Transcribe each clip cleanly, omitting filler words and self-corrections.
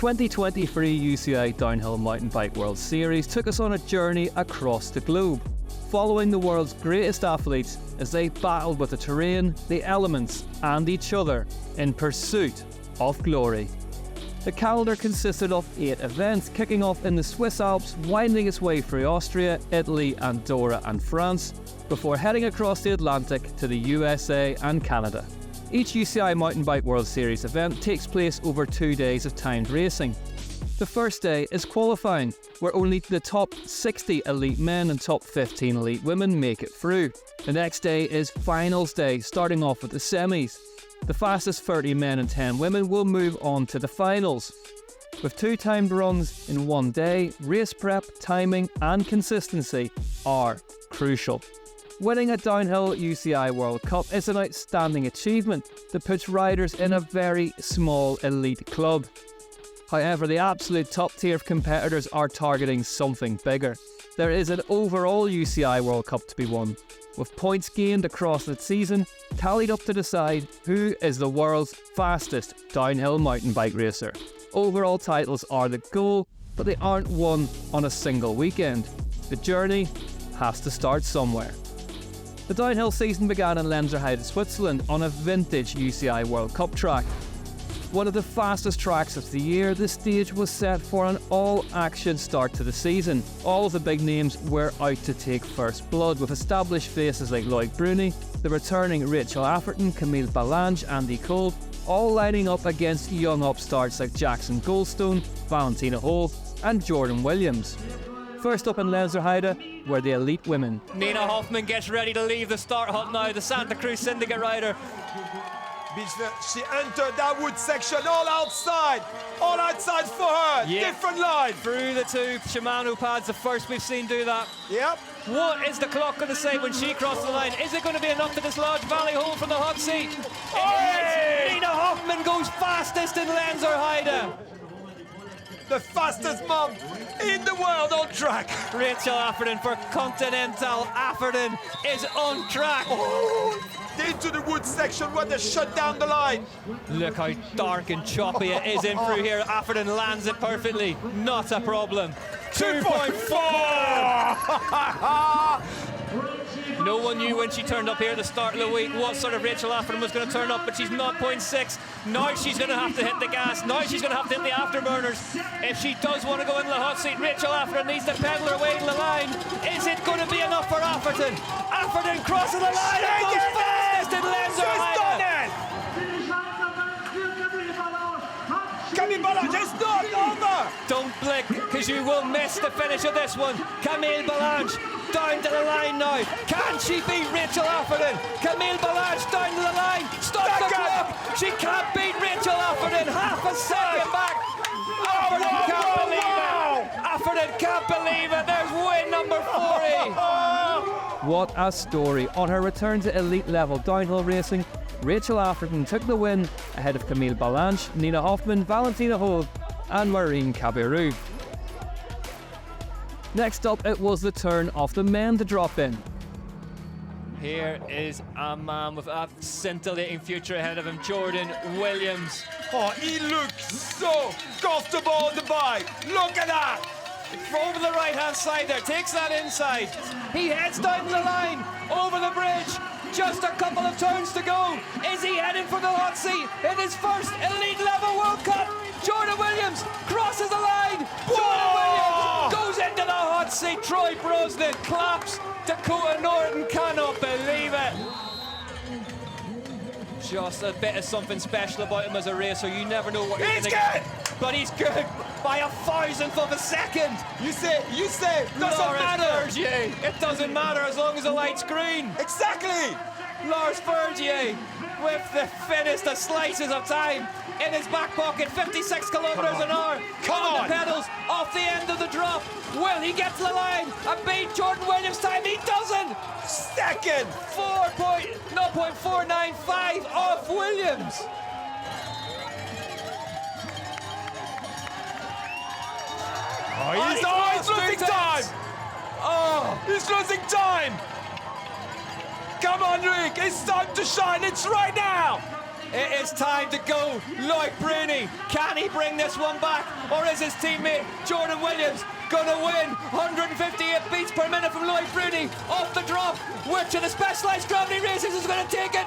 2023 UCI Downhill Mountain Bike World Series took us on a journey across the globe, following the world's greatest athletes as they battled with the terrain, the elements and each other in pursuit of glory. The calendar consisted of 8 events, kicking off in the Swiss Alps, winding its way through Austria, Italy, Andorra and France, before heading across the Atlantic to the USA and Canada. Each UCI Mountain Bike World Series event takes place over 2 days of timed racing. The first day is qualifying, where only the top 60 elite men and top 15 elite women make it through. The next day is finals day, starting off with the semis. The fastest 30 men and 10 women will move on to the finals. With 2 timed runs in 1 day, race prep, timing and consistency are crucial. Winning a downhill UCI World Cup is an outstanding achievement that puts riders in a very small elite club. However, the absolute top tier of competitors are targeting something bigger. There is an overall UCI World Cup to be won, with points gained across the season tallied up to decide who is the world's fastest downhill mountain bike racer. Overall titles are the goal, but they aren't won on a single weekend. The journey has to start somewhere. The downhill season began in Lenzerheide, Switzerland, on a vintage UCI World Cup track. One of the fastest tracks of the year, the stage was set for an all-action start to the season. All of the big names were out to take first blood, with established faces like Loic Bruni, the returning Rachel Afferton, Camille Ballange, Andy Cole, all lining up against young upstarts like Jackson Goldstone, Valentina Hole and Jordan Williams. First up in Lenzerheide were the elite women. Nina Hoffmann gets ready to leave the start hut now, the Santa Cruz Syndicate rider. She entered that wood section all outside for her, yep. Different line. Through the 2 Shimano pads, the first we've seen do that. Yep. What is the clock going to say when she crosses the line? Is it going to be enough to dislodge Valley Hole from the hot seat? Nina Hoffmann goes fastest in Lenzerheide. The fastest mom in the world on track. Rachel Afferton for Continental. Afferton is on track. Into the wood section where they shut down the line. Look how dark and choppy it is in through here. Afferton lands it perfectly. Not a problem. 2.4! No one knew when she turned up here at the start of the week what sort of Rachel Afferton was going to turn up, but she's 0.6. Now she's going to have to hit the gas. Now she's going to have to hit the afterburners. If she does want to go into the hot seat, Rachel Afferton needs to pedal her way to the line. Is it going to be enough for Afferton? Afferton crosses the line and goes fast in Lenzerheide. Camille Ballange is not over. Don't blink, because you will miss the finish of this one. Camille Ballange down to the line now. Can she beat Rachel Afferton? Camille Ballange down to the line. Stop the clock. She can't beat Rachel Afferton. Half a second back. Afferton can't believe it. Afferton can't believe it. There's win number 40. What a story. On her return to elite level downhill racing, Rachel Afferton took the win ahead of Camille Ballange, Nina Hoffmann, Valentina Hole and Marine Cabirou. Next up, it was the turn of the men to drop in. Here is a man with a scintillating future ahead of him, Jordan Williams. Oh, he looks so comfortable on the bike. Look at that. Over the right-hand side there, takes that inside. He heads down the line, over the bridge. Just a couple of turns to go. Is he heading for the hot seat in his first elite level World Cup? Jordan Williams crosses the line. Jordan Williams goes into the hot seat. Troy Brosnan claps. Dakota Norton cannot believe it. Just a bit of something special about him as a racer. You never know what you're going to get. But he's good by 1,000th of a second. You say, doesn't matter. Vergier. It doesn't matter as long as the light's green. Exactly. Lars Vergier with the thinnest of slices of time in his back pocket, 56 kilometers an hour. On the pedals, off the end of the drop. Will he get to the line and beat Jordan Williams' time? He doesn't. Second. 0.495 off Williams. He's losing time. He's losing time. Come on, Rick. It's time to shine. It's right now. It is time to go. Lloyd Bruni, can he bring this one back? Or is his teammate Jordan Williams gonna win? 158 beats per minute from Lloyd Bruni off the drop. Which of the Specialized Gravity races is gonna take it?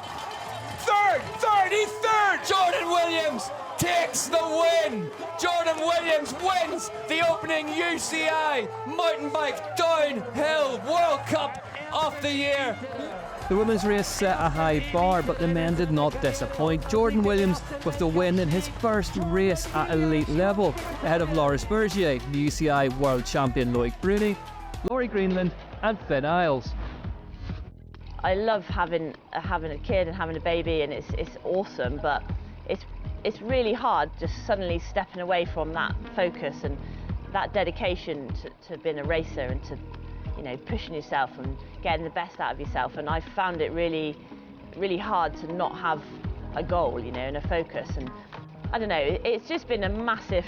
He's third! Jordan Williams takes the win. Jordan Williams wins the opening UCI mountain bike downhill World Cup of the year. The women's race set a high bar, but the men did not disappoint. Jordan Williams with the win in his first race at elite level, ahead of Laura Spurgier, the UCI world champion Lloyd Bruni, Laurie Greenland and Finn Isles. I love having a kid and having a baby, and it's awesome, but it's really hard just suddenly stepping away from that focus and that dedication to being a racer and to, you know, pushing yourself and getting the best out of yourself. And I found it really, really hard to not have a goal, you know, and a focus. And I don't know, it's just been a massive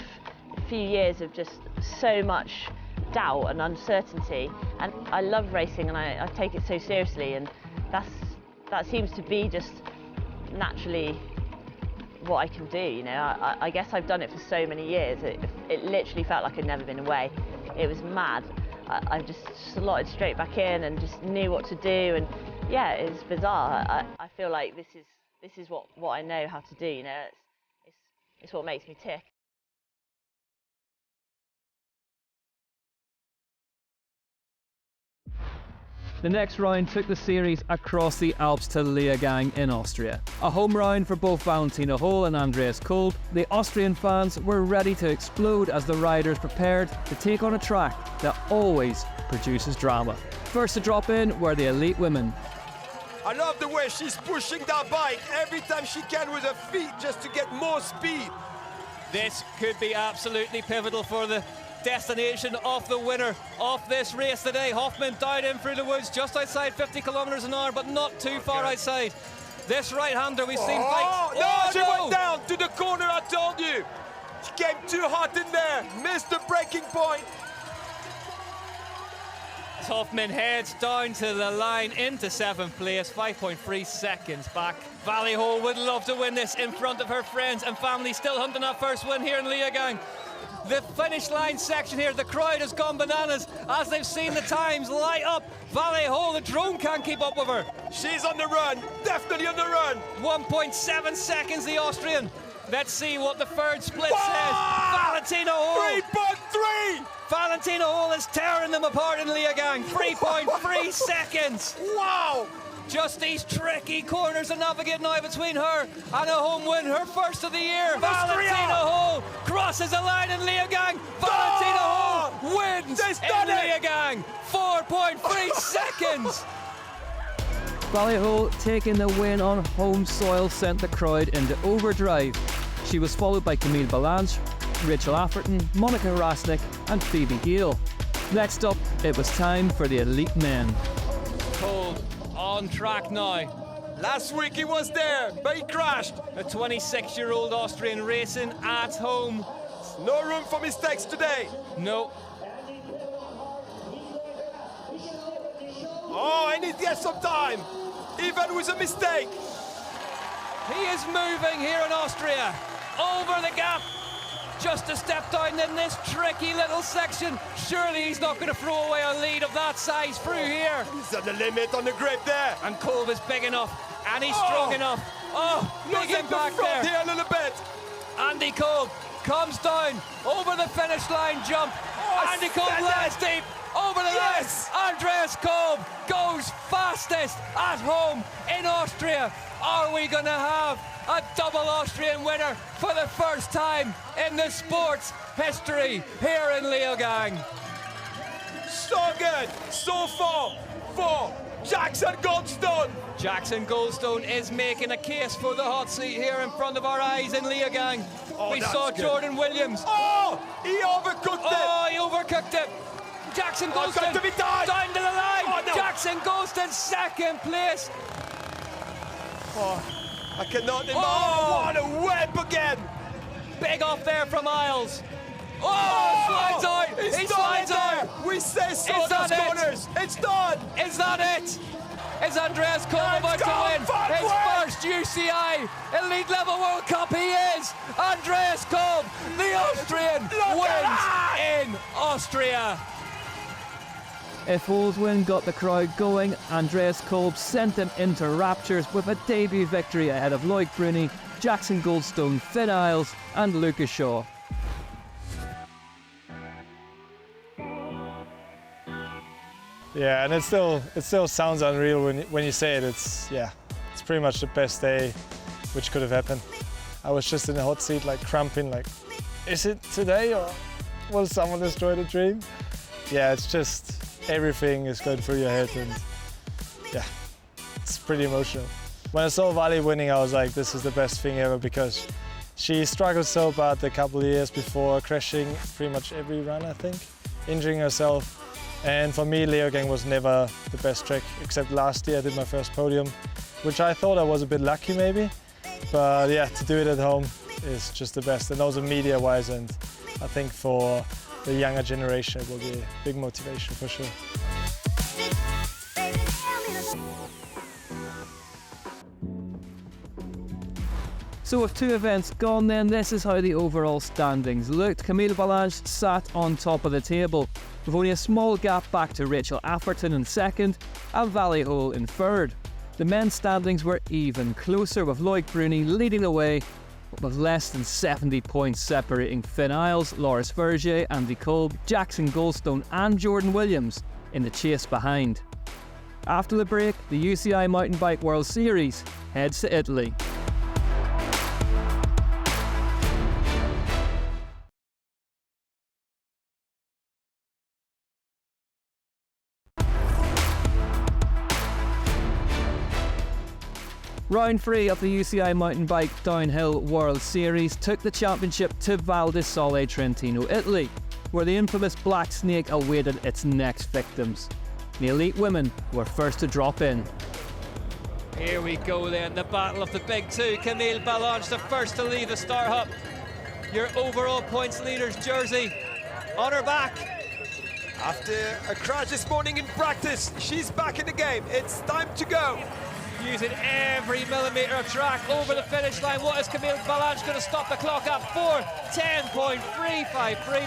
few years of just so much doubt and uncertainty. And I love racing, and I take it so seriously, and that seems to be just naturally what I can do, you know. I guess I've done it for so many years. It literally felt like I'd never been away. It was mad. I just slotted straight back in and just knew what to do, and yeah, it's bizarre. I feel like this is what I know how to do, you know. It's what makes me tick. The next round took the series across the Alps to Leogang in Austria. A home round for both Valentina Hol and Andreas Kolb. The Austrian fans were ready to explode as the riders prepared to take on a track that always produces drama. First to drop in were the elite women. I love the way she's pushing that bike every time she can with her feet just to get more speed. This could be absolutely pivotal for the destination of the winner of this race today. Hoffman down in through the woods just outside 50 kilometers an hour, but not too far outside. This right-hander we've seen fight. She went down to the corner, I told you. She came too hot in there, missed the breaking point. Hoffman heads down to the line into 7th place, 5.3 seconds back. Valley Hole would love to win this in front of her friends and family, still hunting that first win here in Leogang. The finish line section here, the crowd has gone bananas as they've seen the times light up. Valley Hole, the drone can't keep up with her. She's on the run, definitely on the run. 1.7 seconds, the Austrian. Let's see what the third split says. Valentina Hole. 3.3! Valentina Hole is tearing them apart in Leogang. 3.3 seconds. Wow! Just these tricky corners to navigate now between her and a home win, her first of the year. Valentina Hole crosses the line in Leogang. Valentina Hole wins in Leogang. 4.3 seconds. Valley Hole taking the win on home soil sent the crowd into overdrive. She was followed by Camille Balanche, Rachel Afferton, Monica Rasnick and Phoebe Gale. Next up, it was time for the elite men. Cold on track now. Last week he was there, but he crashed. A 26-year-old Austrian racing at home. No room for mistakes today. No. Oh, and he has some time, even with a mistake. He is moving here in Austria. Over the gap. Just a step down in this tricky little section. Surely he's not going to throw away a lead of that size through here. He's at the limit on the grip there. And Kolb is big enough, and he's strong enough. Oh, big impact there. Here a little bit. Andy Kolb comes down over the finish line jump. Andy Kolb lands deep over the line. Andreas Kolb goes fastest at home in Austria. Are we going to have a double Austrian winner for the first time in the sport's history here in Leogang? So good, so far for Jackson Goldstone. Jackson Goldstone is making a case for the hot seat here in front of our eyes in Leogang. We saw Jordan Williams. Oh, he overcooked it. Oh, he overcooked it. Jackson Goldstone down to the line. Oh, no. Jackson Goldstone second place. Oh, I cannot imagine. Oh, what a whip again. Big off there from Isles. Oh, slides out. He's He done slides it there. out. We say so, It's those not it. corners. It's done. Is that it? Is Andreas Kolb about Let's to go, win Van his Wijk. first UCI Elite Level World Cup? He is. Andreas Kolb, the Austrian, wins in Austria. If Hull's win got the crowd going, Andreas Kolb sent them into raptures with a debut victory ahead of Loic Bruni, Jackson Goldstone, Finn Isles and Lucas Shaw. Yeah, and it still sounds unreal when you say it. It's pretty much the best day which could have happened. I was just in the hot seat, like cramping, like, is it today or will someone destroy the dream? Yeah, it's just everything is going through your head, and yeah, it's pretty emotional. When I saw Vali winning, I was like, this is the best thing ever, because she struggled so bad a couple of years before, crashing pretty much every run, I think, injuring herself. And for me, Leogang was never the best track, except last year I did my first podium, which I thought I was a bit lucky maybe. But yeah, to do it at home is just the best, and also media-wise, and I think for the younger generation it will be a big motivation for sure. So with two events gone then, this is how the overall standings looked. Camille Ballanche sat on top of the table, with only a small gap back to Rachel Afferton in second and Vali Hull in third. The men's standings were even closer, with Loic Bruni leading the way, with less than 70 points separating Finn Isles, Loris Vergier, Andy Kolb, Jackson Goldstone and Jordan Williams in the chase behind. After the break, the UCI Mountain Bike World Series heads to Italy. Round 3 of the UCI Mountain Bike Downhill World Series took the championship to Val di Sole, Trentino, Italy, where the infamous Black Snake awaited its next victims. The elite women were first to drop in. Here we go then, the battle of the big two. Camille Ballanche, the first to leave the Star Hut. Your overall points leader's jersey on her back. After a crash this morning in practice, she's back in the game. It's time to go. Using every millimetre of track over the finish line. What is Camille Ballanche going to stop the clock at? 4:10.353.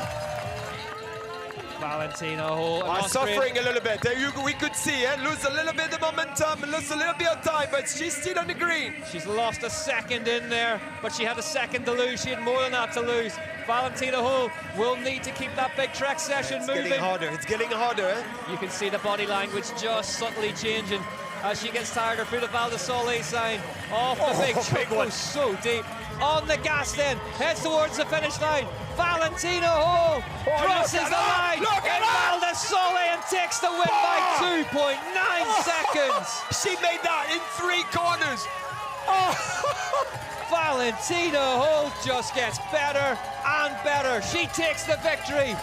Valentina Hull. Suffering a little bit. We could see it. Lose a little bit of momentum, lose a little bit of time, but she's still on the green. She's lost a second in there, but she had a second to lose. She had more than that to lose. Valentina Hull will need to keep that big track session moving. It's getting harder. Eh? You can see the body language just subtly changing as she gets tired through the Val di Sole sign. Off the big one. So deep. On the gas then, heads towards the finish line. Valentina Hull crosses the line in Val di Sole and takes the win by 2.9 seconds. She made that in 3 corners. Valentina Hull just gets better and better. She takes the victory.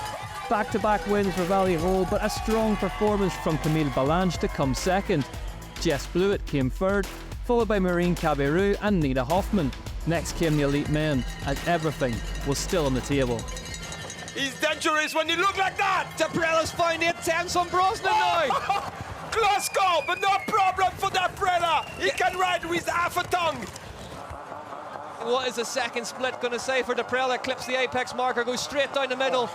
Back-to-back wins for Vali Hull, but a strong performance from Camille Ballanche to come second. Jess Blewett came third, followed by Maureen Cabirou and Nina Hoffman. Next came the elite men, and everything was still on the table. He's dangerous when you look like that. Daprella's finding it tense on Brosnan now. Close call, but no problem for Daprella. He can ride with half a tongue. What is the second split going to say for Daprella? Clips the apex marker, goes straight down the middle.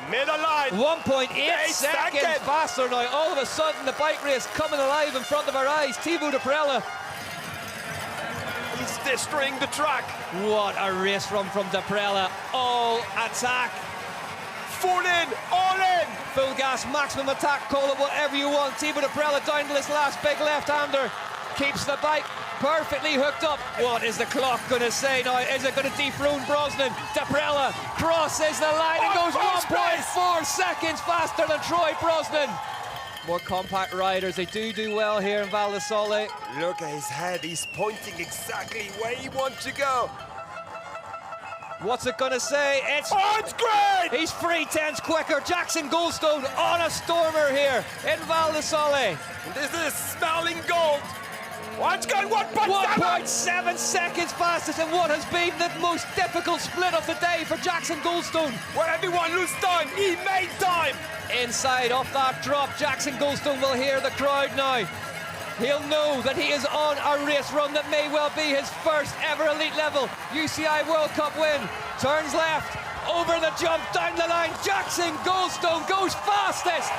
Middle line. 1.8 seconds faster now. All of a sudden, the bike race coming alive in front of our eyes. Thibaut Daprella. He's destroying the track. What a race from Daprella. All attack. Full in, all in. Full gas, maximum attack, call it whatever you want. Thibaut Daprella down to this last big left-hander. Keeps the bike perfectly hooked up. What is the clock going to say now? Is it going to dethrone Brosnan? Daprella crosses the line and goes 1.4 seconds faster than Troy Brosnan. More compact riders, they do well here in Val di Sole. Look at his head, he's pointing exactly where he wants to go. What's it going to say? It's great! He's 3/10 quicker. Jackson Goldstone on a stormer here in Val di Sole. This is smelling gold. What's going 1.7 seconds fastest in what has been the most difficult split of the day for Jackson Goldstone. Where everyone lose time, he made time. Inside off that drop, Jackson Goldstone will hear the crowd now. He'll know that he is on a race run that may well be his first ever elite level UCI World Cup win. Turns left, over the jump, down the line. Jackson Goldstone goes fastest.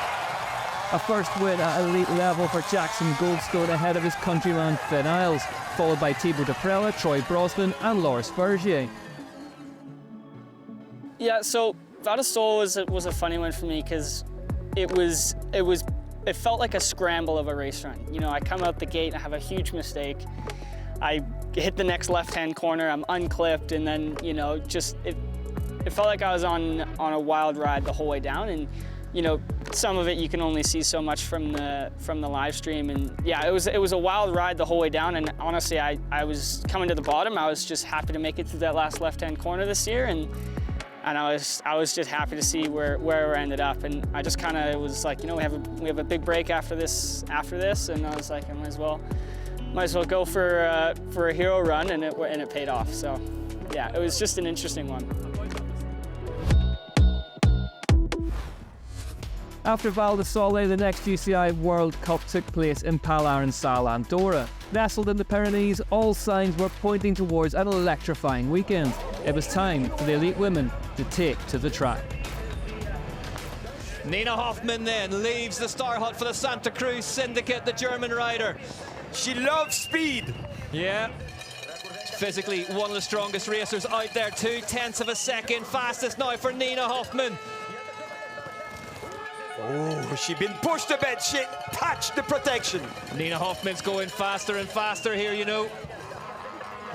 A first win at elite level for Jackson Goldstone ahead of his countryman Finn Isles, followed by Thibaut Deprella, Troy Brosnan and Loris Bergier. Yeah, so Val di Sole was a funny one for me because it felt like a scramble of a race run. You know, I come out the gate, I have a huge mistake. I hit the next left-hand corner, I'm unclipped, and then, you know, just it felt like I was on a wild ride the whole way down. And you know, some of it you can only see so much from the live stream, and yeah, it was a wild ride the whole way down. And honestly, I was coming to the bottom. I was just happy to make it through that last left-hand corner this year, and I was just happy to see where we ended up. And I just kind of was like, you know, we have a big break after this, and I was like, I might as well go for a hero run, and it paid off. So yeah, it was just an interesting one. After Val di Sole, the next UCI World Cup took place in Palarin-Sal, Andorra. Nestled in the Pyrenees, all signs were pointing towards an electrifying weekend. It was time for the elite women to take to the track. Nina Hoffmann then leaves the Star Hut for the Santa Cruz Syndicate, the German rider. She loves speed. Yeah. Physically one of the strongest racers out there, 0.2 of a second fastest now for Nina Hoffmann. Oh, she's been pushed a bit. She touched the protection. Nina Hoffmann's going faster and faster here, you know.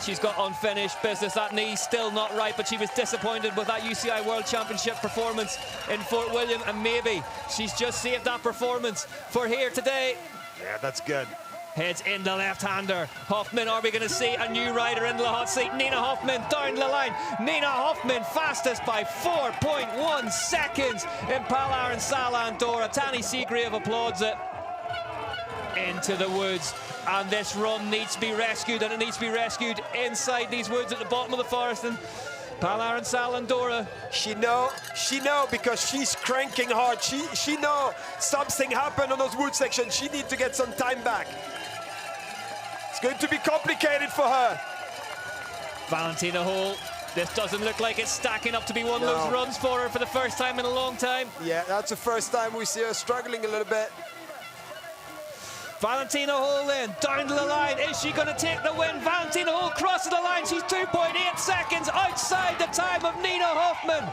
She's got unfinished business. That knee's still not right, but she was disappointed with that UCI World Championship performance in Fort William, and maybe she's just saved that performance for here today. Yeah, that's good. Heads in the left-hander. Hoffmann, are we going to see a new rider into the hot seat? Nina Hoffmann down the line. Nina Hoffmann fastest by 4.1 seconds in Palarin-Sal, Andorra. Tani Seagrave applauds it. Into the woods. And this run needs to be rescued, and it needs to be rescued inside these woods at the bottom of the forest in Palarin-Sal, Andorra. She know because she's cranking hard. She know something happened on those wood sections. She needs to get some time back. It's going to be complicated for her. Valentina Hall, this doesn't look like it's stacking up to be one of those runs for her for the first time in a long time. Yeah, that's the first time we see her struggling a little bit. Valentina Hall then, down to the line. Is she going to take the win? Valentina Hall crosses the line. She's 2.8 seconds outside the time of Nina Hoffmann.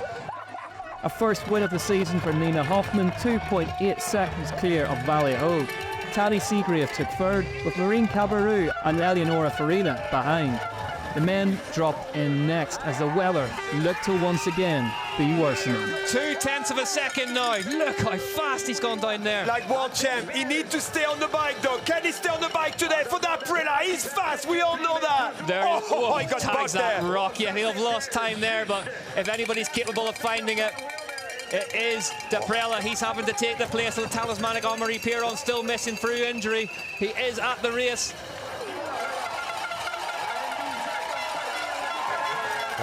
A first win of the season for Nina Hoffmann, 2.8 seconds clear of Vallejo. Tani Seagrave took third, with Maureen Cabarrou and Eleonora Farina behind. The men dropped in next as the weather looked to once again be worsening. 0.2 of a second now. Look how fast he's gone down there. Like world champ, he needs to stay on the bike though. Can he stay on the bike today for that Prilla? He's fast, we all know that. There he got tags that there. rock. Yeah, he'll have lost time there, but if anybody's capable of finding it, it is Deprella. He's having to take the place of the talismanic Henri Piron, still missing through injury. He is at the race.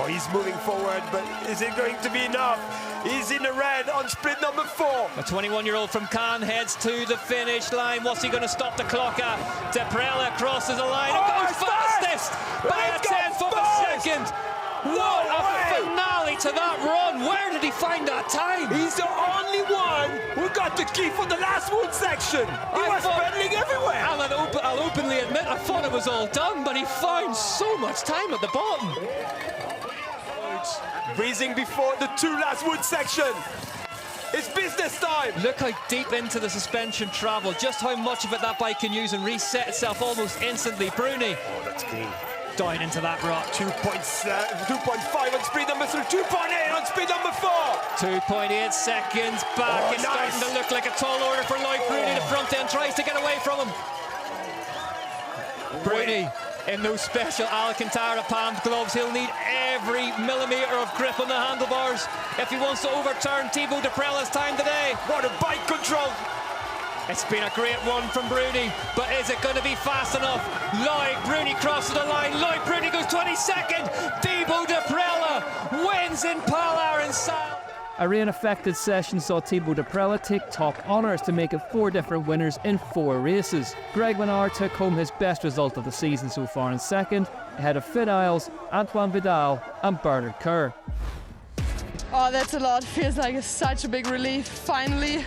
Oh, he's moving forward, but is it going to be enough? He's in the red on split number 4. A 21-year-old from Cannes heads to the finish line. What's he going to stop the clock at? Deprella crosses the line and goes fastest by a 10th of a second. What a finale to that run. Where did he find that time? He's the only one who got the key for the last wood section. He was pedaling everywhere. I'll openly admit I thought it was all done, but he found so much time at the bottom. Breezing before the 2 last wood section. It's business time. Look how deep into the suspension travel, just how much of it that bike can use and reset itself almost instantly. Bruni. Oh, that's clean. Down into that rock. 2.5 on speed number 3, 2.8 on speed number 4. 2.8 seconds back. It's starting to look like a tall order for Lloyd Bruni. The front end tries to get away from him. Bruni in those special Alcantara palmed gloves. He'll need every millimetre of grip on the handlebars if he wants to overturn Thibaut Deprella's time today. What a bike control. It's been a great one from Bruni, but is it going to be fast enough? Lloyd Bruni crosses the line. Lloyd Bruni goes 22nd. Thibaut Deprella wins in Pala and Sal. A rain-affected session saw Thibaut Deprella take top honours to make it 4 different winners in 4 races. Greg Winard took home his best result of the season so far in second, ahead of Finn Isles, Antoine Vidal and Bernard Kerr. Oh, that's a lot. Feels like it's such a big relief. Finally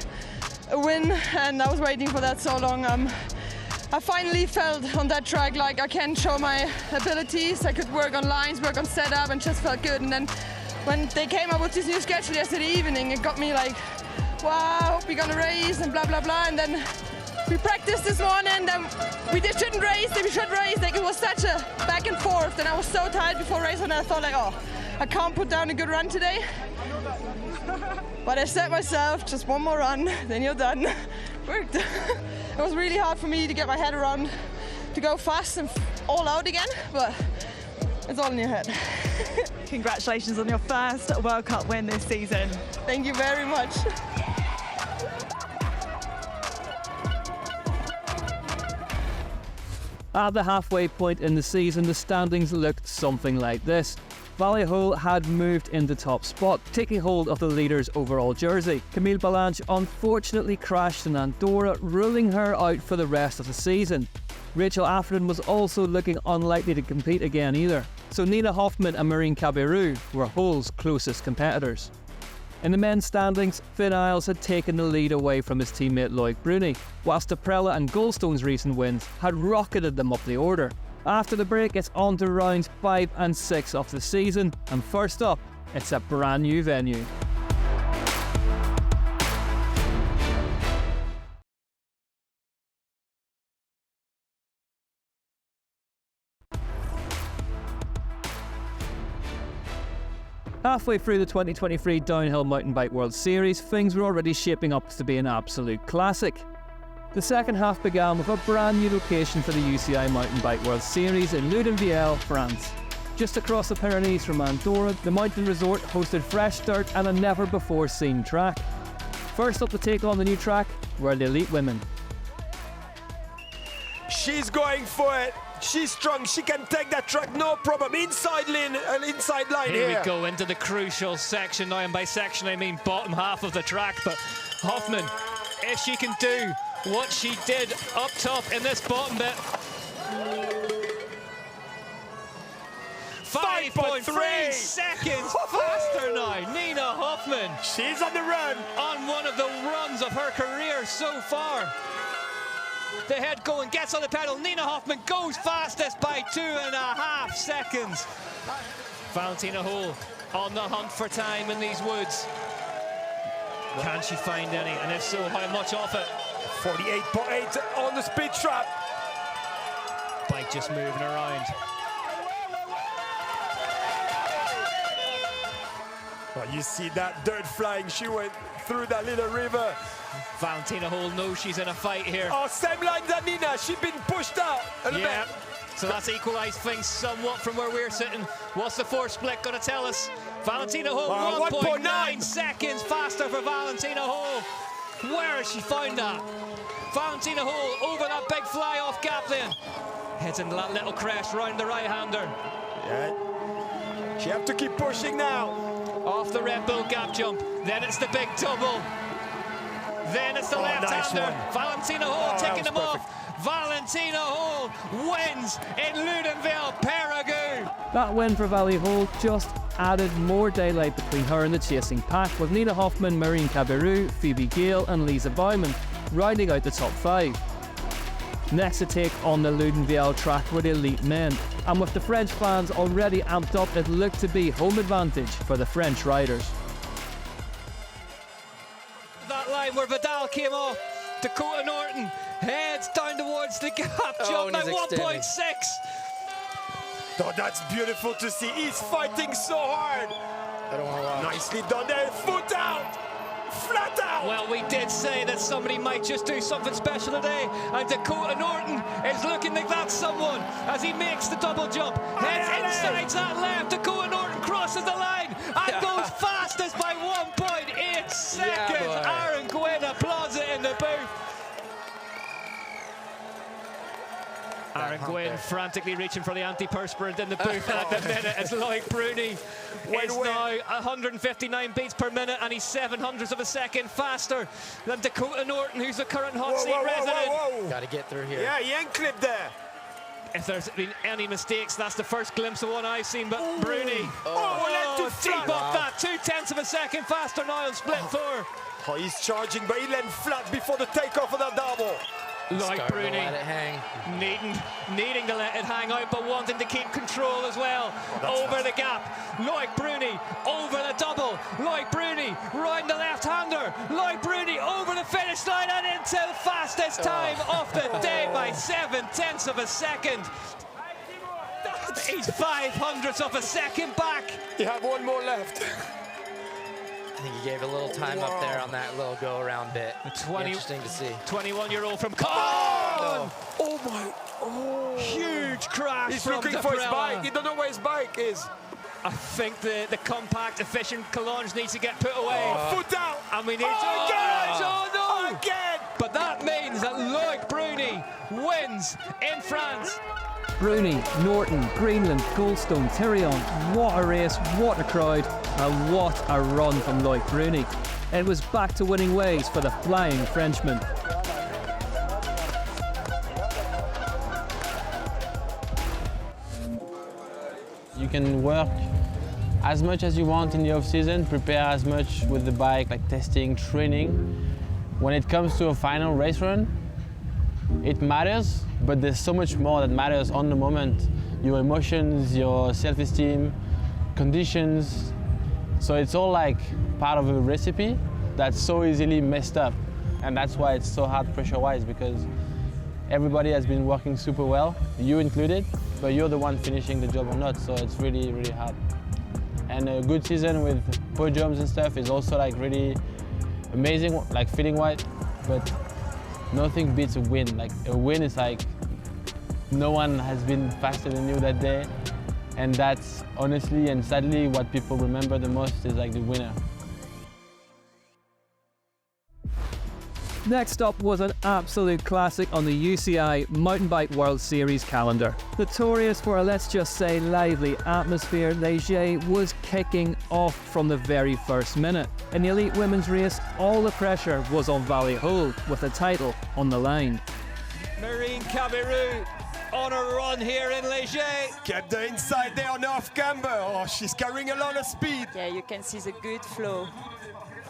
a win, and I was waiting for that so long. I finally felt on that track like I can show my abilities. I could work on lines, work on setup, and just felt good. And then when they came up with this new schedule yesterday evening, it got me like, wow, we're gonna race and blah, blah, blah. And then we practiced this morning, and then we shouldn't race, then we should race. Like, it was such a back and forth, and I was so tired before race, and I thought like, oh, I can't put down a good run today. But I said myself, just one more run, then you're done. Worked. It was really hard for me to get my head around, to go fast and all out again, but it's all in your head. Congratulations on your first World Cup win this season. Thank you very much. At the halfway point in the season, the standings looked something like this. Valley Hull had moved into top spot, taking hold of the leader's overall jersey. Camille Balanche unfortunately crashed in Andorra, ruling her out for the rest of the season. Rachel Afrin was also looking unlikely to compete again either, so Nina Hoffman and Marine Cabirou were Hull's closest competitors. In the men's standings, Finn Isles had taken the lead away from his teammate Lloyd Bruni, whilst Deprella and Goldstone's recent wins had rocketed them up the order. After the break, it's on to rounds 5 and 6 of the season, and first up, it's a brand new venue. Halfway through the 2023 Downhill Mountain Bike World Series, things were already shaping up to be an absolute classic. The second half began with a brand new location for the UCI Mountain Bike World Series in Loudunvielle, France. Just across the Pyrenees from Andorra, the mountain resort hosted fresh dirt and a never-before-seen track. First up to take on the new track were the elite women. She's going for it. She's strong. She can take that track, no problem. Inside line here. Here we go into the crucial section now, and by section I mean bottom half of the track. But Hoffman, if she can do what she did up top in this bottom bit. 5.3 seconds faster now. Nina Hoffman. She's on the run. On one of the runs of her career so far. The head going, gets on the pedal. Nina Hoffman goes fastest by 2.5 seconds. Valentina Hull on the hunt for time in these woods. Can she find any? And if so, how much off it? 48.8 on the speed trap. Bike just moving around. Well, you see that dirt flying. She went through that little river. Valentina Hull knows she's in a fight here. Oh, same line as Nina. She's been pushed out a little bit. So that's equalised things somewhat from where we're sitting. What's the force split going to tell us? Valentina Hull, 1.9 seconds faster for Valentina Hull. Where has she found that? Valentina Hull over that big fly-off gap then. Heads into that little crest round the right-hander. Yeah. She have to keep pushing now. Off the Red Bull gap jump. Then it's the big double. Then it's the left-hander. Nice. Valentina Hull taking them off. Valentina Hull wins in Loudunvielle, Périgueux. That win for Valley Hull just added more daylight between her and the chasing pack, with Nina Hoffman, Marine Cabirou, Phoebe Gale and Lisa Baumann rounding out the top 5. Next to take on the Loudunvielle track were the elite men, and with the French fans already amped up, it looked to be home advantage for the French riders. That line where Vidal came off, Dakota Norton heads down towards the gap jump at 1.6. Oh, that's beautiful to see. He's fighting so hard. I don't want to watch. Nicely done there. Foot out. Flat out. Well, we did say that somebody might just do something special today, and Dakota Norton is looking like that's someone as he makes the double jump. Heads inside that left. Dakota Norton crosses the line and goes fastest by 1.8 seconds. Aaron Gwynn applauds it in the booth. Aaron Gwynn frantically reaching for the antiperspirant in the booth at the minute as Loic Bruni is now 159 beats per minute, and he's 700ths of a second faster than Dakota Norton, who's the current hot seat resident. Got to get through here. Yeah, he ain't clipped there. If there's been any mistakes, that's the first glimpse of one I've seen, but Bruni, deep off that, 0.2 of a second faster now on split 4. Oh, he's charging, but he landed flat before the takeoff of that double. Loic Bruni let it hang. needing to let it hang out, but wanting to keep control as well. Over the gap, Loic Bruni over the double. Loic Bruni round the left-hander. Loic Bruni over the finish line and into the fastest time of the day by 0.7 of a second. He's 500ths of a second back. You have one more left. I think he gave a little time up there on that little go-around bit. Interesting to see. 21-year-old from Cologne. Oh my! Oh. Huge crash. He's from looking for his Debrella. bike. He don't know where his bike is. I think the compact, efficient Cologne needs to get put away. Foot out. And we need Oh no! Again! But that means that Loic Bruni wins in France. Bruni, Norton, Greenland, Goldstone, Therion. What a race, what a crowd, and what a run from Loic Bruni. It was back to winning ways for the flying Frenchman. You can work as much as you want in the off-season, prepare as much with the bike, like testing, training. When it comes to a final race run, it matters, but there's so much more that matters on the moment. Your emotions, your self-esteem, conditions. So it's all like part of a recipe that's so easily messed up. And that's why it's so hard pressure-wise, because everybody has been working super well, you included, but you're the one finishing the job or not, so it's really, really hard. And a good season with podiums and stuff is also like really amazing, like feeling wise, but nothing beats a win. Like a win is like no one has been faster than you that day, and that's honestly and sadly what people remember the most is like the winner. Next up was an absolute classic on the UCI Mountain Bike World Series calendar. Notorious for a, let's just say, lively atmosphere, Leger was kicking off from the very first minute. In the elite women's race, all the pressure was on Valley Hole, with the title on the line. Marine Cabirou on a run here in Leger. Kept the inside there on off camber. Oh, she's carrying a lot of speed. Yeah, you can see the good flow.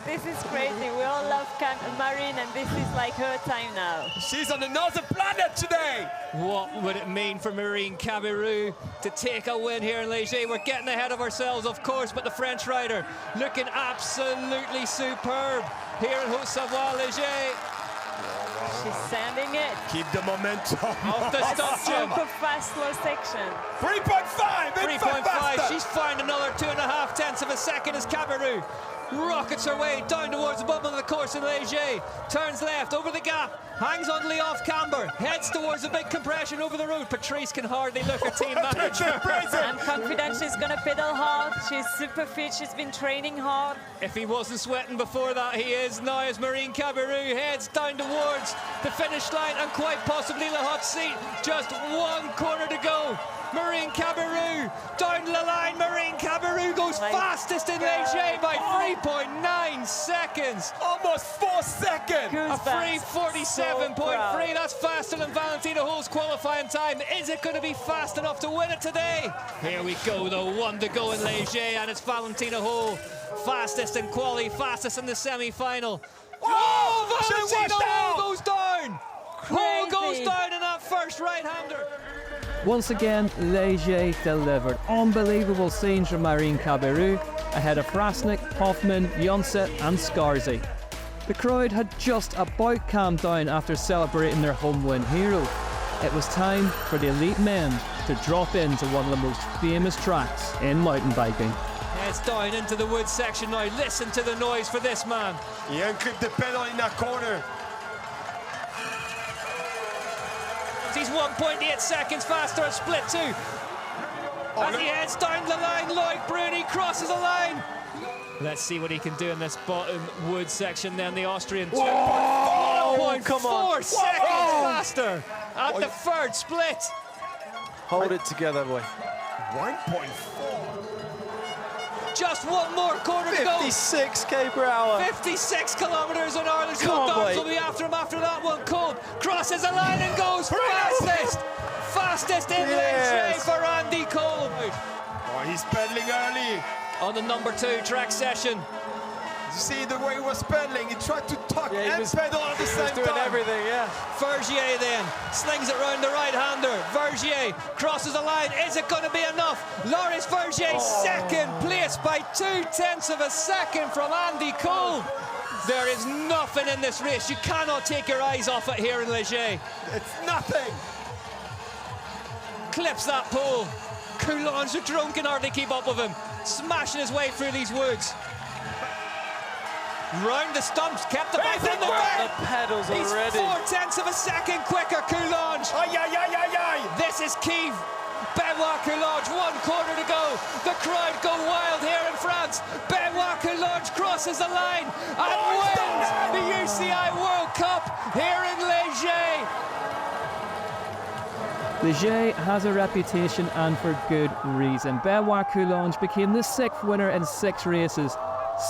This is crazy. We all love Marine, and this is like her time now. She's on another planet today. What would it mean for Marine Cabirou to take a win here in Leger? We're getting ahead of ourselves, of course, but the French rider looking absolutely superb here in Haute-Savoie, Leger. She's sending it. Keep the momentum. Off the stop jump. Super fast slow section. 3.5. 3.5. She's found another 2.5 of a second as Cabirou rockets her way down towards the bottom of the course in Leger. Turns left over the gap. Hangs on the off camber. Heads towards the big compression over the road. Patrice can hardly look her team manager. I'm confident she's going to pedal hard. She's super fit. She's been training hard. If he wasn't sweating before that, he is now as Marine Cabirou heads down towards the finish line and quite possibly the hot seat. Just one corner to go. Marine Cabirou down the line. Marine Cabirou goes fastest in Leger by 3.9 seconds. Almost 4 seconds. A free 47.3. That's faster than Valentina Hole's qualifying time. Is it going to be fast enough to win it today? Here we go, the one to go in Leger, and it's Valentina Hole. Fastest in quali, fastest in the semi-final. Oh, Valentina Hole goes down. Hole goes down in that first right-hander. Once again, Leger delivered. Unbelievable scenes from Marine Cabirou, ahead of Frasnik, Hoffman, Jonset and Scarzi. The crowd had just about calmed down after celebrating their home win hero. It was time for the elite men to drop into one of the most famous tracks in mountain biking. Heads down into the woods section now. Listen to the noise for this man. He unclipped the pedal in that corner. He's 1.8 seconds faster at split 2. As he heads down the line, Loic Bruni crosses the line. Let's see what he can do in this bottom wood section then, the Austrian. 2.4 1.4 seconds faster at the third split. Hold it together, boy. 1.4. Just one more quarter to go. 56 km per hour. 56 kilometers an hour. There's Come on, no dogs boy. will be after him after that one. Kolb crosses the line and goes fastest. Fastest in lane for Andy Kolb. Oh, he's pedaling early. On the number 2 track session. You see the way he was pedaling, he tried to tuck and pedal at the same doing time. everything, yeah. Vergier then slings it round the right-hander. Vergier crosses the line. Is it going to be enough? Loris Vergier, second place by 0.2 of a second from Andy Kolb. There is nothing in this race. You cannot take your eyes off it here in Ligier. It's nothing. Clips that pole. Coulange, the drone, can hardly keep up with him. Smashing his way through these woods. Round the stumps, kept the bike on the back. The pedals He's already. 0.4 of a second quicker, Coulange. Ay, ay, ay, ay, ay. This is key. Benoit Coulange, 1 quarter to go. The crowd go wild here in France. Benoit Coulange crosses the line and wins the UCI World Cup here in Ligier. Ligier has a reputation, and for good reason. Benoit Coulange became the 6th winner in 6 races,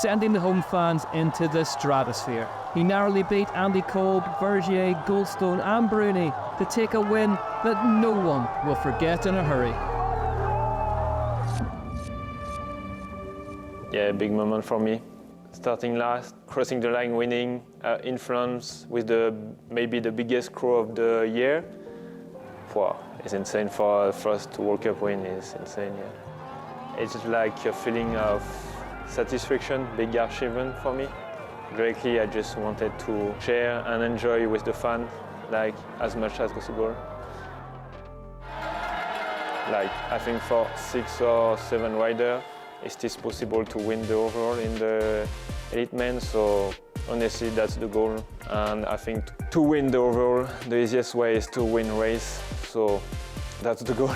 sending the home fans into the stratosphere. He narrowly beat Andy Kolb, Vergier, Goldstone and Bruni to take a win that no one will forget in a hurry. Yeah, big moment for me. Starting last, crossing the line, winning in France with maybe the biggest crew of the year. Wow, it's insane for a first World Cup win. It's insane, yeah. It's like a feeling of satisfaction, big achievement for me. Directly, I just wanted to share and enjoy with the fans, like as much as possible. Like I think for 6 or 7 riders, it's still possible to win the overall in the elite men. So honestly, that's the goal. And I think to win the overall, the easiest way is to win race. So that's the goal.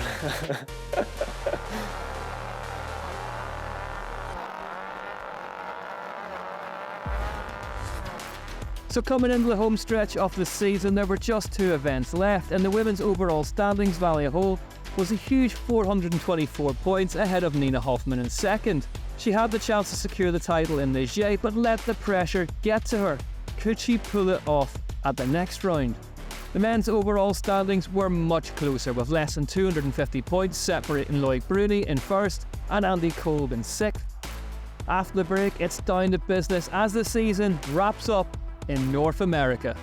So coming into the home stretch of the season, there were just 2 events left. In the women's overall standings, Valia Hole was a huge 424 points ahead of Nina Hoffmann in second. She had the chance to secure the title in Ligier, but let the pressure get to her. Could she pull it off at the next round? The men's overall standings were much closer, with less than 250 points separating Loic Bruni in first and Andy Kolb in 6th. After the break, it's down to business as the season wraps up in North America.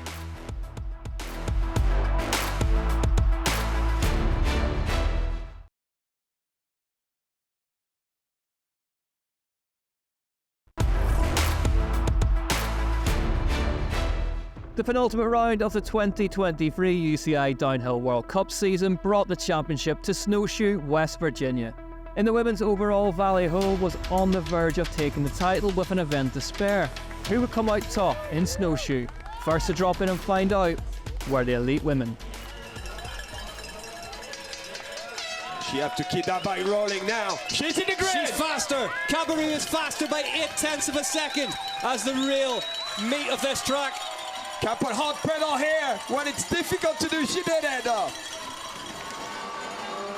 The penultimate round of the 2023 UCI Downhill World Cup season brought the championship to Snowshoe, West Virginia. In the women's overall, Valia Hole was on the verge of taking the title with an event to spare. Who would come out top in Snowshoe? First to drop in and find out were the elite women. She have to keep that bike rolling now. She's in the grid. She's faster. Cabarrou is faster by 0.8 of a second as the real meat of this track. Can't put hard pedal here. When it's difficult to do, she did it though.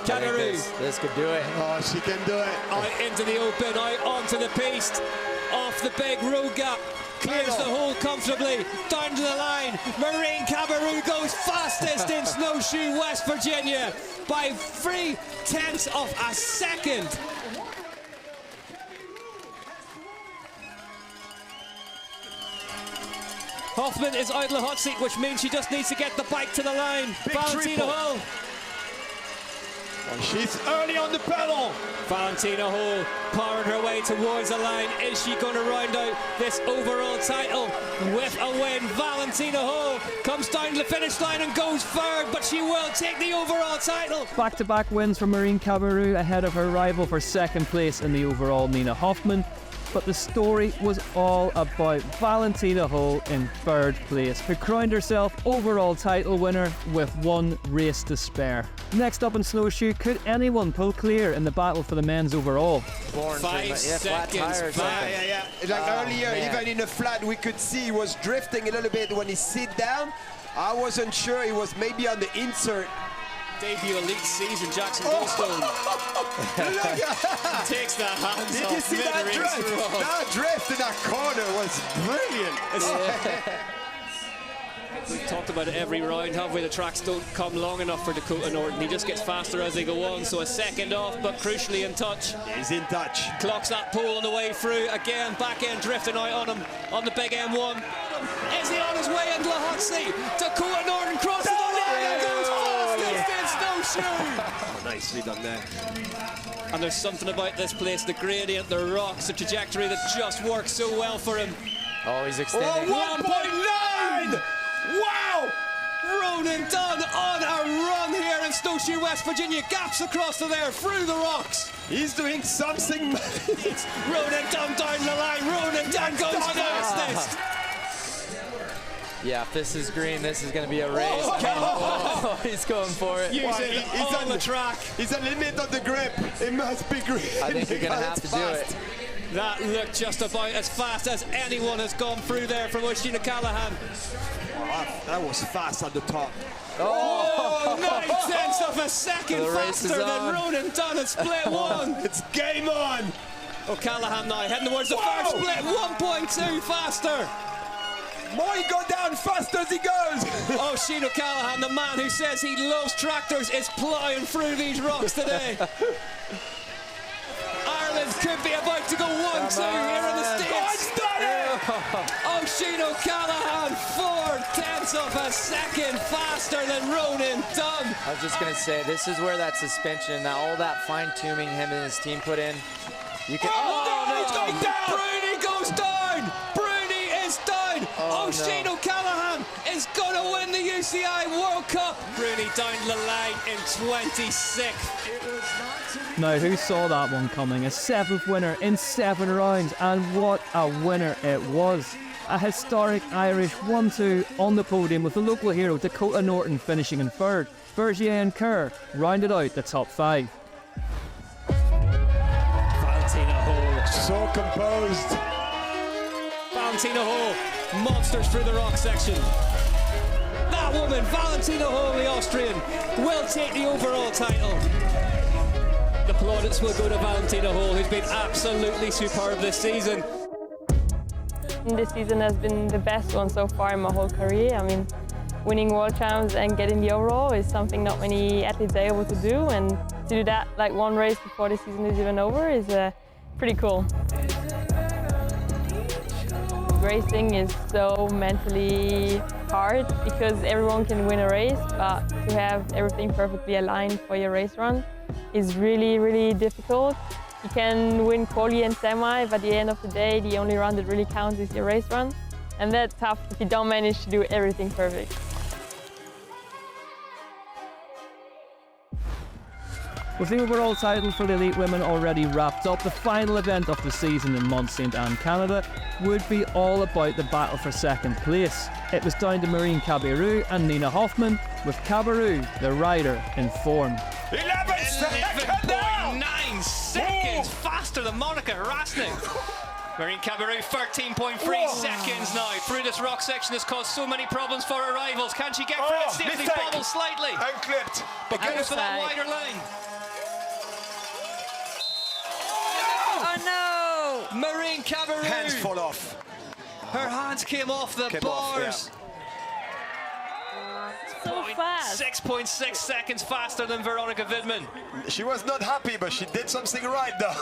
Cabarrou. This could do it. Oh, she can do it. Out into the open, out onto the piste. Off the big road gap. Clears the hole comfortably. Down to the line. Maureen Cabarrou goes fastest in Snowshoe, West Virginia by 0.3 of a second. Hoffmann is out of the hot seat, which means she just needs to get the bike to the line. Valentina Hull. And she's early on the pedal. Valentina Hull powering her way towards the line. Is she going to round out this overall title with a win? Valentina Hull comes down to the finish line and goes third, but she will take the overall title. Back-to-back wins for Maureen Cabarrou ahead of her rival for second place in the overall, Nina Hoffmann. but the story was all about Valentina Hull in 3rd place, who crowned herself overall title winner with 1 race to spare. Next up in snowshoe, could anyone pull clear in the battle for the men's overall? 5 seconds. Like earlier, even in the flat, we could see he was drifting a little bit when he sit down. I wasn't sure, he was maybe on the insert. Debut elite season, Jackson Goldstone. Takes the hands Did off you see that drift? That drift in that corner was brilliant. We've talked about it every round, have we? The tracks don't come long enough for Dakota Norton. He just gets faster as they go on, so a second off, but crucially in touch. He's in touch. Clocks that pole on the way through. Again, back end drifting out on him on the big M1. Is he on his way into the hot seat? Dakota Norton crosses the line and goes fastest in snowshoe. Oh, nicely done there. And there's something about this place, the gradient, the rocks, the trajectory that just works so well for him. Oh, he's extending. Oh, 1.9! Wow! Ronan Dunn on a run here in Snowshoe, West Virginia. Gaps across to there, through the rocks. He's doing something. Ronan Dunn down the line. Ronan Dunn goes fastest. Yeah, if this is green, this is going to be a race. Oh, he's going for it. He's on the track. He's a limit on the grip. It must be green. I think you're going to have to do it. That looked just about as fast as anyone has gone through there from Oisin O'Callaghan. Oh, that was fast at the top. Oh, 9/10 of a second faster than Ronan Dunn at split 1. It's game on. O'Callaghan now heading towards the third split, 1.2 faster. More he go down faster as he goes. Oisin O'Callaghan, the man who says he loves tractors, is ploughing through these rocks today. Ireland could be about to go 1-2 here in the States. Oisin O'Callaghan, 4/10 of a second faster than Ronan Dunn. I was just going to say, this is where that suspension, all that fine-tuning him and his team put in, you can... He's going down! Bruni goes down! Bruni is down! Oisin O'Callaghan is going to win the UCI World Cup! Bruni down the line in 26th. Now, who saw that one coming? A 7th winner in 7 rounds, and what a winner it was. A historic Irish 1-2 on the podium with the local hero Dakota Norton finishing in 3rd. Bergier and Kerr rounded out the top 5. Valentina Hull. So composed. Valentina Hull, monsters through the rock section. That woman, Valentina Hull, the Austrian, will take the overall title. The plaudits will go to Valentina Hull, who's been absolutely superb this season. This season has been the best one so far in my whole career. I mean, winning world champs and getting the overall is something not many athletes are able to do, and to do that like one race before the season is even over is pretty cool. Racing is so mentally hard because everyone can win a race, but to have everything perfectly aligned for your race run is really, really difficult. You can win quali and semi, but at the end of the day, the only run that really counts is your race run. And that's tough if you don't manage to do everything perfect. With the overall title for the elite women already wrapped up, the final event of the season in Mont Saint Anne, Canada, would be all about the battle for 2nd place. It was down to Marine Caballero and Nina Hoffman, with Caballero, the rider, in form. 11.9 seconds faster than Monica Rasnik. Marine Caballero, 13.3 seconds now through this rock section has caused so many problems for her rivals. Can she get through it? Safely bobbles slightly. Unclipped. But goes for that wider line. Oh no! Marine Caballero. Hands fall off. Her hands came off the bars. So fast. 6.6 seconds faster than Veronica Widman. She was not happy, but she did something right though.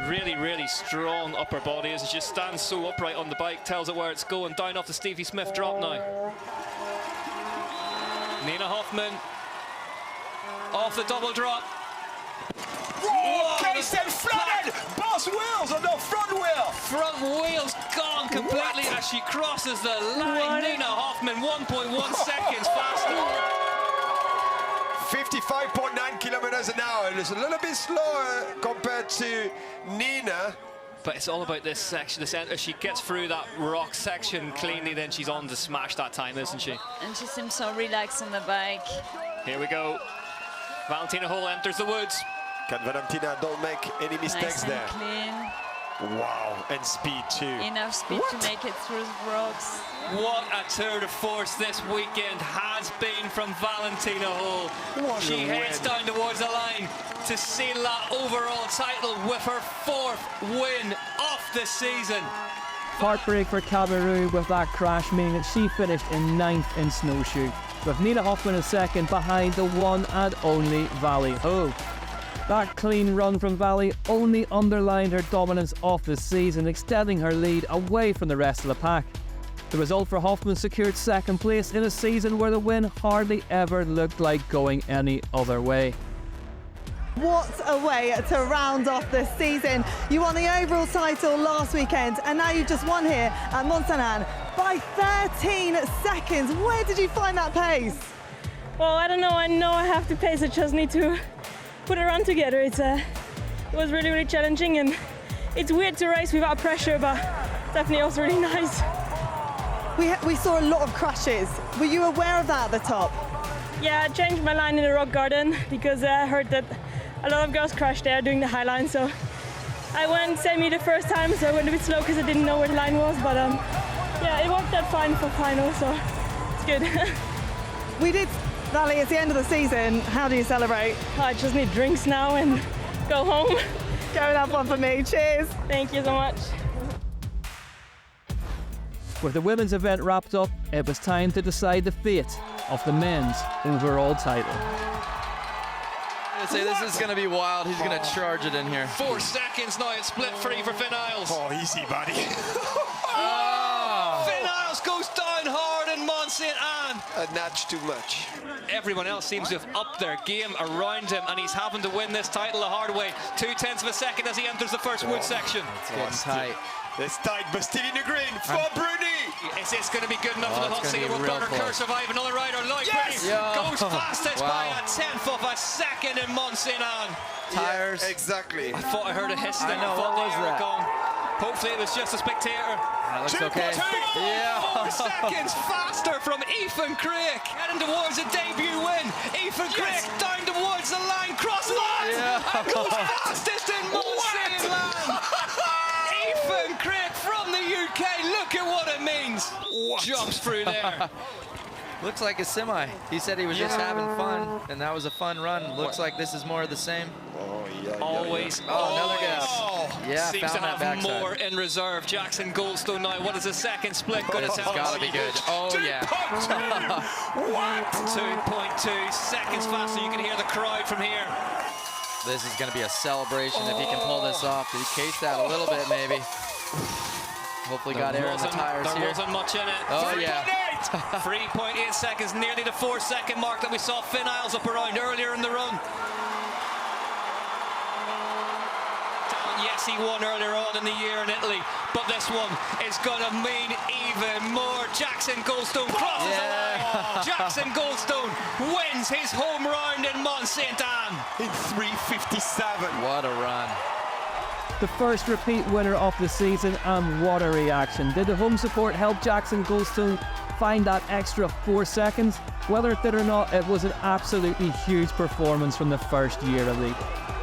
Really, really strong upper body as she just stands so upright on the bike, tells it where it's going. Down off the Stevie Smith drop now. Nina Hoffman off the double drop. Whoa! Kaysen flooded! Both wheels on the front wheel! Front wheels gone completely as she crosses the line. Nina Hoffman 1.1 seconds faster. 55.9 kilometers kilometers an hour. It's a little bit slower compared to Nina. But it's all about this section, if she gets through that rock section cleanly, then she's on to smash that time, isn't she? And she seems so relaxed on the bike. Here we go. Valentina Hall enters the woods. Can Valentina don't make any mistakes Nice there? and clean. Wow, and speed too. Enough speed to make it through the rocks. What a tour de force this weekend has been from Valentina Hall. What She a heads win. down towards the line to seal that overall title with her 4th win of the season. Heartbreak for Cabaret with that crash, meaning that she finished in 9th in snowshoe, with Nina Hoffman in 2nd behind the one and only Valley Ho. That clean run from Valley only underlined her dominance of the season, extending her lead away from the rest of the pack. The result for Hoffman secured 2nd place in a season where the win hardly ever looked like going any other way. What a way to round off the season. You won the overall title last weekend and now you've just won here at Mont-Saint-Anne by 13 seconds. Where did you find that pace? Well, I don't know. I know I have to pace. I just need to put a run together. It was really, really challenging, and it's weird to race without pressure, but definitely also really nice. We saw a lot of crashes. Were you aware of that at the top? Yeah, I changed my line in the rock garden because I heard that a lot of girls crashed there doing the high line, so I went semi the first time, so I went a bit slow because I didn't know where the line was, but yeah, it worked out fine for final, so it's good. We did, Valley, it's the end of the season. How do you celebrate? I just need drinks now and go home. Go and have one for me. Cheers. Thank you so much. With the women's event wrapped up, it was time to decide the fate of the men's overall title. I'm gonna say this is gonna be wild. He's gonna charge it in here. 4 seconds now, it's split free for Finn Isles. Oh, easy, buddy. Finn Isles goes down hard in Mont-Saint-Anne. A notch too much. Everyone else seems to have upped their game around him, and he's having to win this title the hard way. 0.2 of a second as he enters the first wood section. It's getting tight. It's tight, but still in the green for Bruni. Is this going to be good enough for the hot seat? Will Brother Kerr survive another rider? Lloyd Yes! Bruni goes fastest by Wow. a 10th of a second in Mont-Saint-Anne. Tires. Yeah, exactly. I thought I heard a hiss there. I know, I thought what they was were that? gone. Hopefully it was just a spectator. That looks okay. 4 seconds faster from Ethan Craig. Heading towards a debut win. Ethan Craig down towards the line, cross line, and goes fastest in Mont-Saint-Anne. Ethan Craig from the UK, look at what it means. Jumps through there. Looks like a semi. He said he was just having fun, and that was a fun run. Looks like this is more of the same. Oh, yeah. Always. Oh, another gap. Yeah, Seems to found that have backside. more in reserve. Jackson Goldstone now. What is the second split going to This tell has got us? to be good. Oh, yeah. 2.2 seconds faster. You can hear the crowd from here. This is going to be a celebration if he can pull this off. Did he case that a little bit, maybe? Hopefully got air in the tires there here. wasn't much in it. Oh, yeah. 3.8 seconds, nearly the 4 second mark that we saw Finn Isles up around earlier in the run. Yes, he won earlier on in the year in Italy, but this one is going to mean even more. Jackson Goldstone crosses the line. Jackson Goldstone wins his home round in Mont-Saint-Anne. In 3:57. What a run. The first repeat winner of the season, and what a reaction. Did the home support help Jackson Goldstone find that extra 4 seconds? Whether it did or not, it was an absolutely huge performance from the first year elite.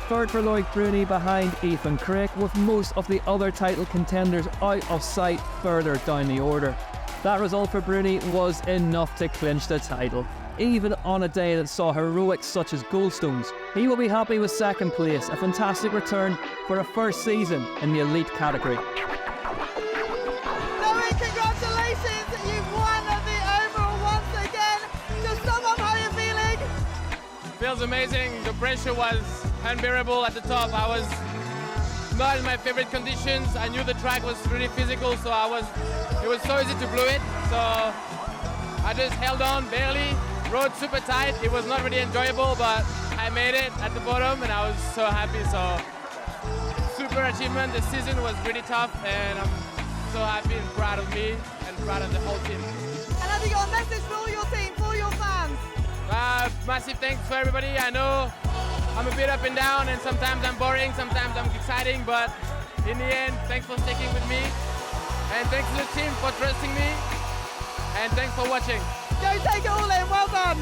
Third for Lloyd Bruni behind Ethan Craig, with most of the other title contenders out of sight further down the order. That result for Bruni was enough to clinch the title, even on a day that saw heroics such as Goldstone's. He will be happy with 2nd place, a fantastic return for a first season in the elite category. Louis, congratulations! You've won the overall once again. Just sum up how you're feeling. Feels amazing. The pressure was unbearable at the top. I was not in my favorite conditions. I knew the track was really physical, so it was so easy to blow it. So I just held on barely, rode super tight. It was not really enjoyable, but I made it at the bottom and I was so happy. So super achievement. The season was really tough and I'm so happy and proud of me and proud of the whole team. And have you got a message for all your team, for your fans? Massive thanks for everybody. I know I'm a bit up and down, and sometimes I'm boring, sometimes I'm exciting, but in the end, thanks for sticking with me, and thanks to the team for trusting me, and thanks for watching. Go take it all in, well done.